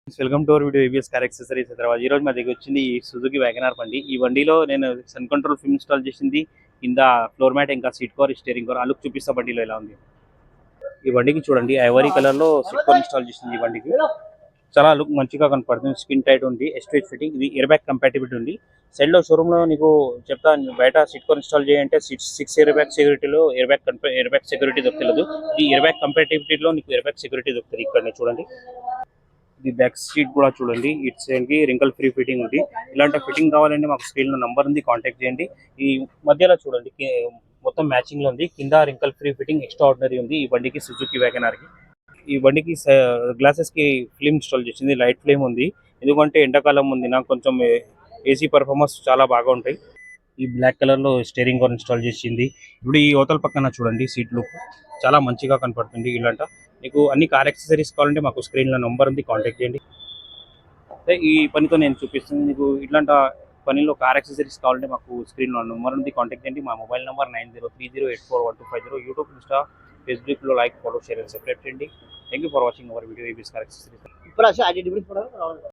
Welcome to our video ABS car accessories Hyderabad. ఈ రోజు మా దగ్గర వచ్చింది ఈ సుజుకి వ్యాగనార్ బండి. ఈ బండిలో నేను సన్ కంట్రోల్ ఫిల్మ్ ఇన్స్టాల్ చేసింది, కింద ఫ్లోర్ మ్యాట్, ఇంకా సీట్ కవర్, స్టీరింగ్ కవర్. ఆ లుక్ చూపిస్తా బండిలో ఎలా ఉంది. ఈ బండికి చూడండి, ఐవరీ కలర్ లో సీట్ కవర్ ఇన్స్టాల్ చేసింది. ఈ బండికి చాలా లుక్ మంచిగా కనపడుతుంది. స్కిన్ టైట్ ఉంది, ఎస్ట్రేట్ ఫిట్టింగ్, ఇది ఎయిర్ బ్యాగ్ కంపాటిబిలిటీ ఉంది. సైడ్ లో షోరూమ్ లో నీకు చెప్తా, బయట సీట్ కవర్ ఇన్స్టాల్ చేయాలంటే 6 ఎయిర్ బ్యాగ్ సెక్యూరిటీలో ఎయిర్ బ్యాగ్ సెక్యూరిటీ దొరకలేదు. ఈ ఎయిర్ బ్యాగ్ కంపాటిబిలిటీలో నీకు ఎయిర్ బ్యాగ్ సెక్యూరిటీ దొరుకుతుంది. ఇక్కడ చూడండి, ఇది బ్యాక్ సీట్ కూడా చూడండి, ఇట్స్ ఏంటి రింకల్ ఫ్రీ ఫిట్టింగ్ ఉంది. ఇలాంటి ఫిట్టింగ్ కావాలంటే మాకు స్క్రీన్ లో నంబర్ ఉంది, కాంటాక్ట్ చేయండి. ఈ మధ్యలో చూడండి, మొత్తం మ్యాచింగ్ లో ఉంది. కింద wrinkle free fitting extra ordinary ఉంది ఈ బండికి, సుజుకి వ్యాగనార్ కి. ఈ బండికి గ్లాసెస్ కి ఫిల్మ్ ఇన్స్టాల్ చేసింది, లైట్ ఫ్లేమ్ ఉంది. ఎందుకంటే ఎండాకాలం ఉంది, నాకు కొంచెం ఏసీ పర్ఫార్మెన్స్ చాలా బాగా ఉంటాయి. ఈ బ్లాక్ కలర్ లో స్టీరింగ్ కవర్ ఇన్స్టాల్ చేసింది. ఇప్పుడు ఈ అవతల పక్కన చూడండి, సీట్ లుక్ చాలా మంచిగా కనపడుతుంది. ఇలాంట మీకు అన్ని కార్ యాక్సెసరీస్ కావాలంటే మాకు స్క్రీన్ లో నంబర్ ఉంది, కాంటాక్ట్ చేయండి. ఈ పనితో నేను చూపిస్తుంది మీకు. ఇట్లాంటి పనిలో కార్ యాక్సెసరీస్ కావాలంటే మాకు స్క్రీన్ లో నెంబర్ ఉంది, కాంటాక్ట్ చేయండి. మా mobile number 9030841250. YouTube, Insta, Facebook లో like, follow, share and subscribe చేయండి. Thank you for watching our video ABS car accessories.